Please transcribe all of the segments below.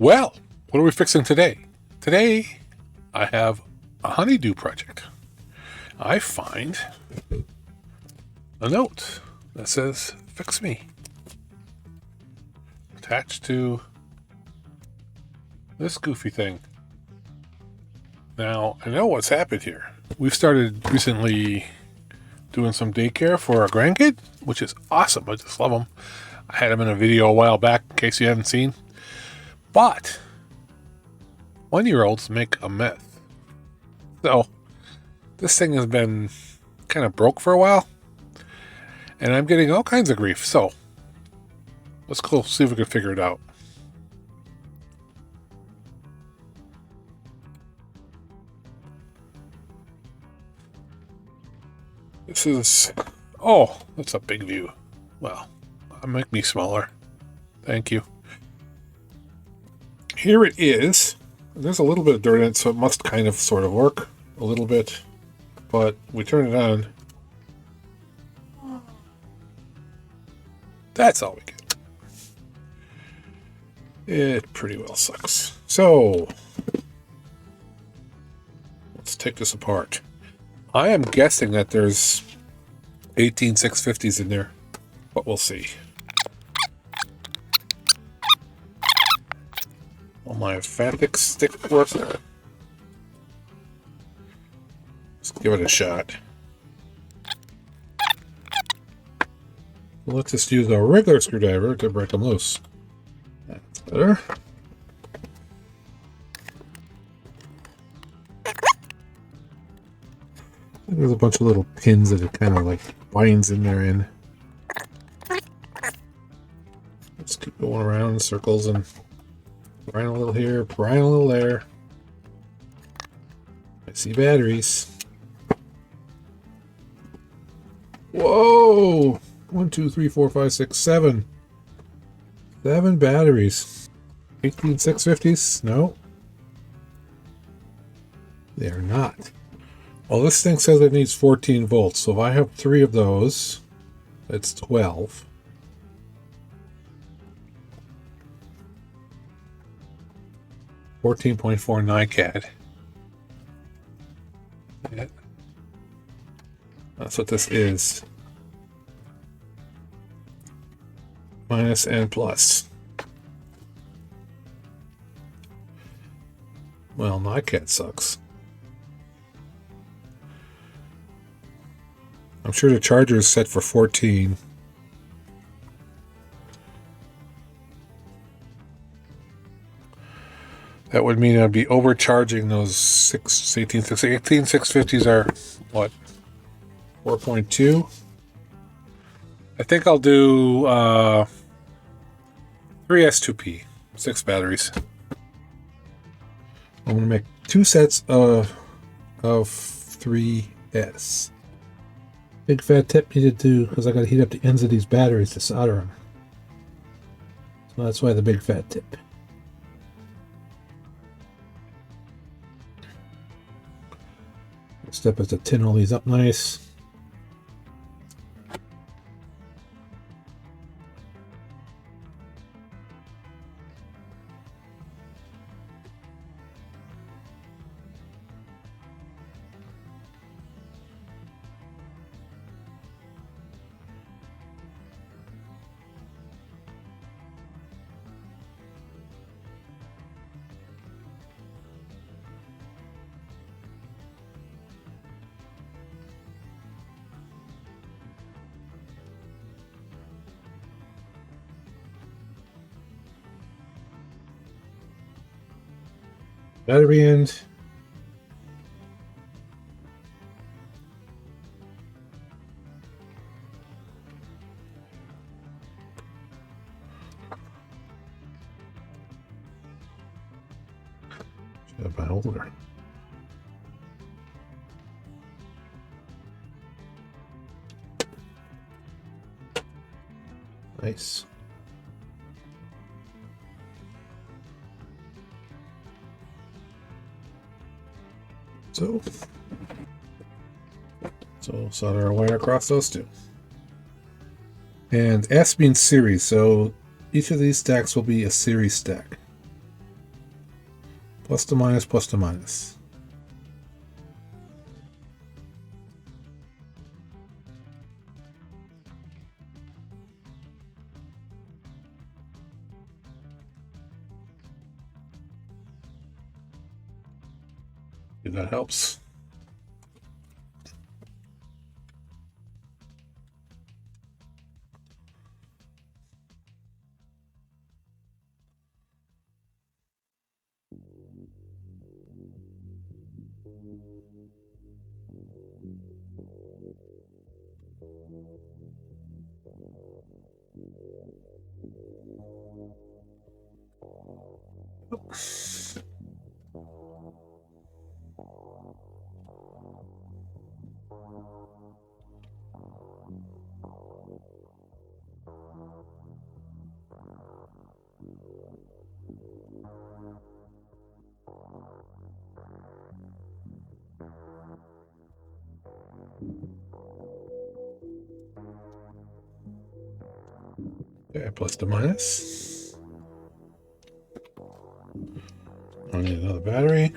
Well, what are we fixing today? Today, I have a honeydew project. I find a note that says, "Fix me," attached to this goofy thing. Now, I know what's happened here. We've started recently doing some daycare for our grandkid, which is awesome. I just love them. I had them in a video a while back, in case you haven't seen. But 1-year-olds make a mess. So this thing has been kind of broke for a while, and I'm getting all kinds of grief. So let's go see if we can figure it out. This is, oh, that's a big view. Well, make me smaller. Thank you. Here it is. There's a little bit of dirt in it, so it must kind of sort of work a little bit. But we turn it on. That's all we get. It pretty well sucks. So let's take this apart. I am guessing that there's 18 650s in there, but we'll see. Will my Fantic stick work? Let's give it a shot. Let's just use a regular screwdriver to break them loose. That's better. There's a bunch of little pins that it kind of like binds in there in. Let's keep going around in circles and prying a little here, prying a little there. I see batteries. Whoa! 1, 2, 3, 4, 5, 6, 7. 7 batteries. 18 650s? No. They're not. Well, this thing says it needs 14 volts, so if I have 3 of those, that's 12. .4 NiCad. Yeah. That's what this is. Minus and plus. Well, NiCad sucks. I'm sure the charger is set for 14. That would mean I'd be overcharging those 18 650s are, what, 4.2? I think I'll do 3S2P, 6 batteries. I'm going to make 2 sets of 3S. Big fat tip needed to, because I got to heat up the ends of these batteries to solder them. So that's why the big fat tip. Next step is to tin all these up nice. Battery end. Should have my holder. Nice. So solder our wire across those two. And S means series, so each of these stacks will be a series stack. Plus to minus, plus to minus. If that helps. Okay, plus to minus. I need another battery.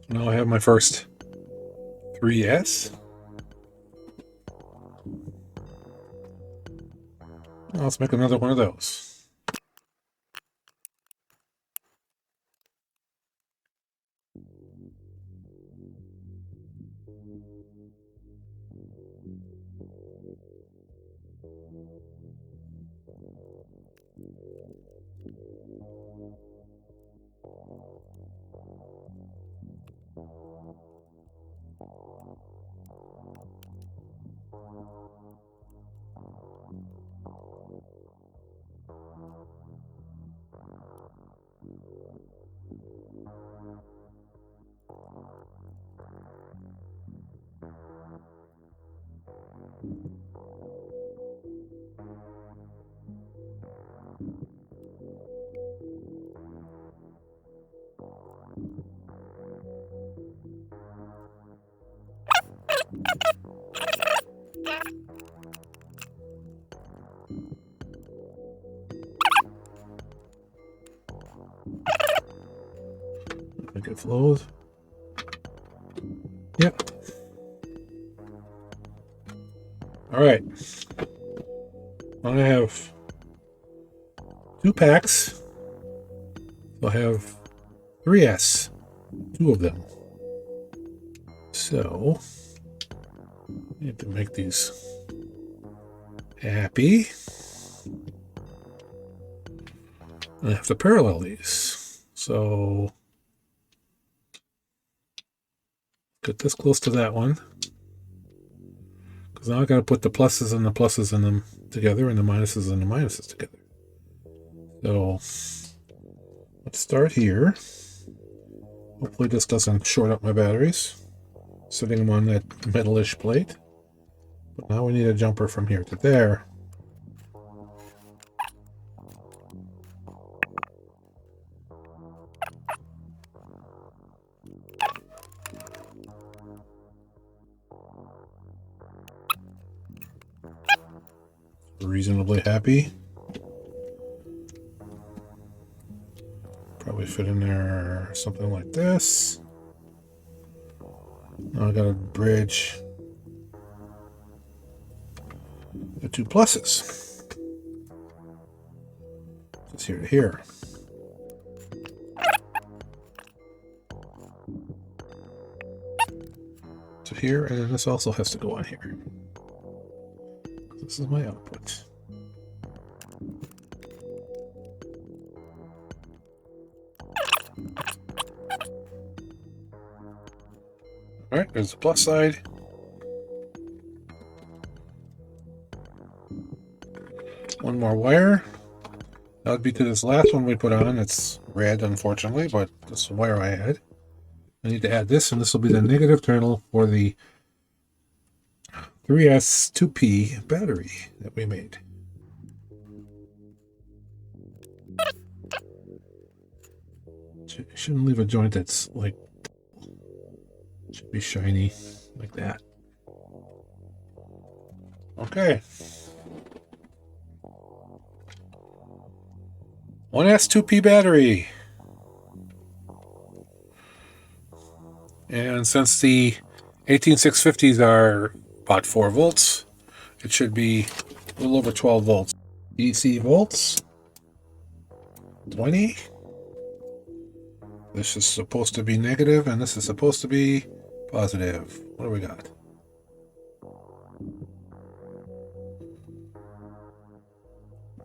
Now I have my first 3S. Now let's make another one of those. I think it flows. Yep. All right. I have 2 packs. So I have 3S, 2 of them. So I need to make these happy. I have to parallel these. So get this close to that one. Because now I got to put the pluses and the pluses in them together and the minuses and the minuses together. So let's start here. Hopefully this doesn't short up my batteries. Sitting them on that metalish plate. But now we need a jumper from here to there. Reasonably happy. Probably fit in there something like this. Now I got to bridge the 2 pluses. Just here to here. To here, and then this also has to go on here. This is my output. All right, there's the plus side. One more wire. That would be to this last one we put on. It's red, unfortunately, but this is the wire I had. I need to add this, and this will be the negative terminal for the 3S2P battery that we made. Shouldn't leave a joint that's like, should be shiny like that. Okay. 1S2P battery. And since the 18650s are about 4 volts, it should be a little over 12 volts. DC volts, 20. This is supposed to be negative, and this is supposed to be positive. What do we got?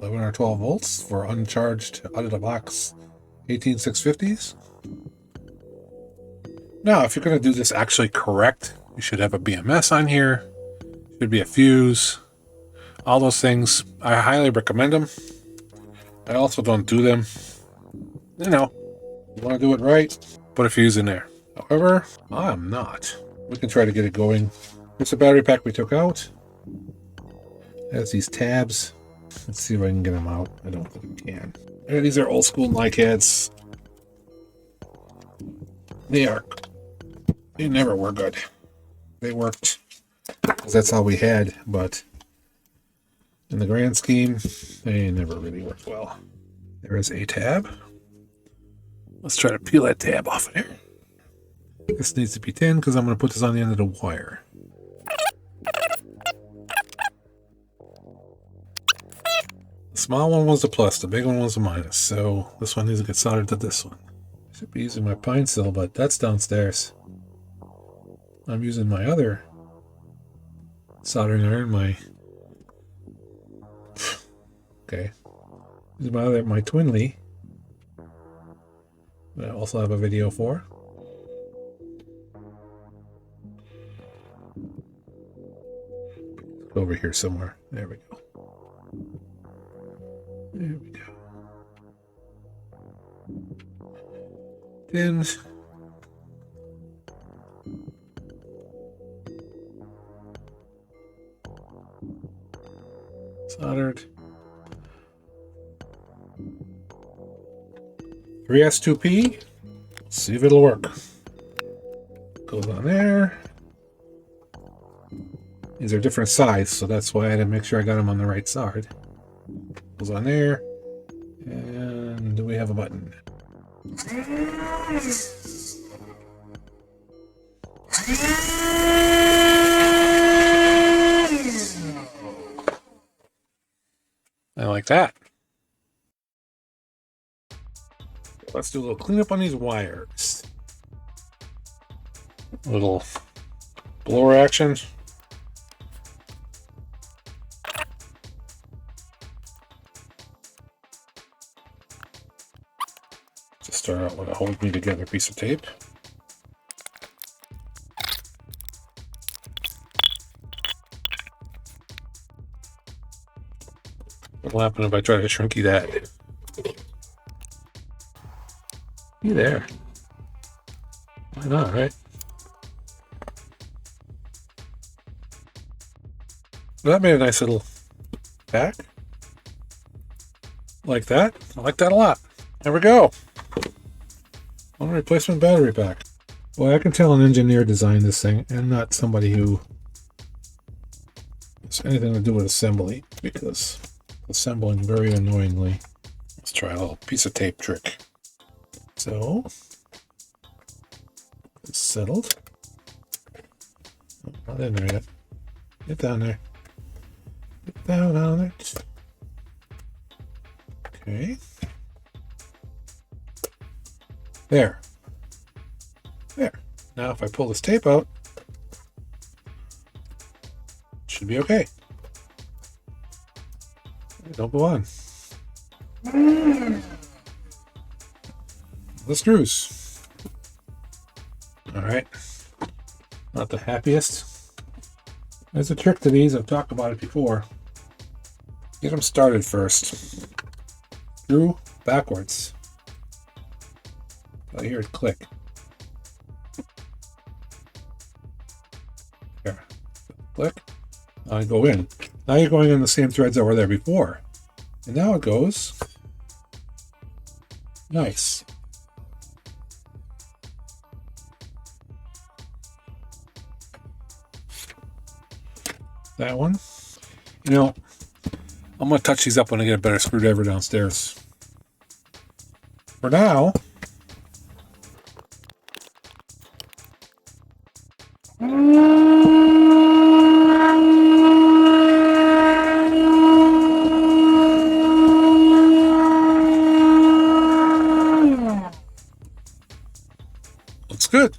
$11 or 12 volts for uncharged out of the box 18650s. Now, if you're going to do this actually correct, you should have a BMS on here. Should be a fuse. All those things. I highly recommend them. I also don't do them. You know, you want to do it right, put a fuse in there. However, I'm not. We can try to get it going. Here's the battery pack we took out. It has these tabs. Let's see if I can get them out. I don't think I can. And these are old school NiCads. They never were good. They worked because that's all we had, but in the grand scheme, they never really worked well. There is a tab. Let's try to peel that tab off of there. This needs to be 10 because I'm going to put this on the end of the wire. The small one was a plus, the big one was a minus, so this one needs to get soldered to this one. I should be using my pine saw, but that's downstairs. I'm using my other soldering iron, okay. Using my Twinley. That I also have a video for. Over here somewhere. There we go. There we go. Pins. Soldered. 3S2P. Let's see if it'll work. Goes on there. These are different size, so that's why I had to make sure I got them on the right side. Goes on there. And do we have a button? I like that. Let's do a little cleanup on these wires. A little blower action. Just start out with a hold me together piece of tape. What'll happen if I try to shrinky that? Be there. Why not, right? Well, that made a nice little pack. Like that. I like that a lot. There we go. One replacement battery pack. Well, I can tell an engineer designed this thing and not somebody who has anything to do with assembly, because assembling very annoyingly. Let's try a little piece of tape trick. So, it's settled. Oh, not in there yet. Get down there. Get down on it. Okay. There. There. Now if I pull this tape out, it should be okay. Don't go on. The screws. Alright. Not the happiest. There's a trick to these. I've talked about it before. Get them started first. Screw backwards. I hear it click. There. Click. I go in. Now you're going in the same threads that were there before. And now it goes. Nice. That one. You know, I'm going to touch these up when I get a better screwdriver downstairs. For now, looks good.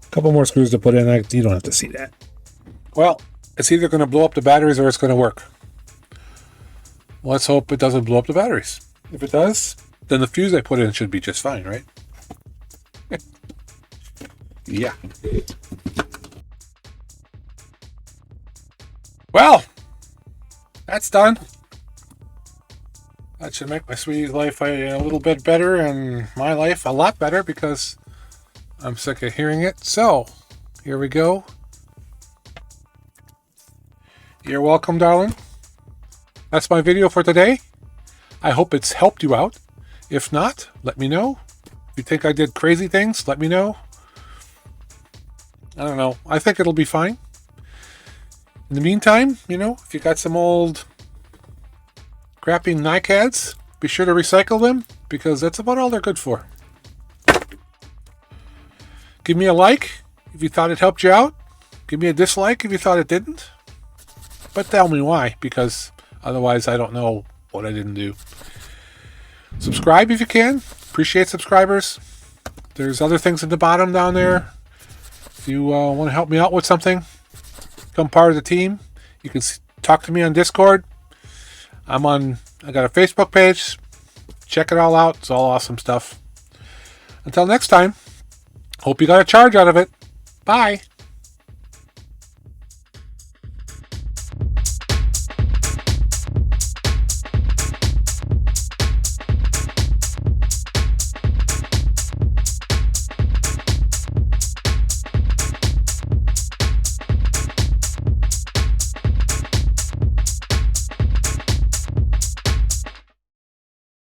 A couple more screws to put in. You don't have to see that. Well, it's either going to blow up the batteries or it's going to work. Let's hope it doesn't blow up the batteries. If it does, then the fuse I put in should be just fine, right? Yeah. Well, that's done. That should make my sweetie's life a little bit better and my life a lot better because I'm sick of hearing it. So, here we go. You're welcome, darling. That's my video for today. I hope it's helped you out. If not, let me know. If you think I did crazy things, let me know. I don't know. I think it'll be fine. In the meantime, you know, if you got some old crappy NiCads, be sure to recycle them because that's about all they're good for. Give me a like if you thought it helped you out. Give me a dislike if you thought it didn't. But tell me why, because otherwise I don't know what I didn't do. Subscribe if you can. Appreciate subscribers. There's other things at the bottom down there. If you want to help me out with something, become part of the team. You can talk to me on Discord. I got a Facebook page. Check it all out. It's all awesome stuff. Until next time, hope you got a charge out of it. Bye.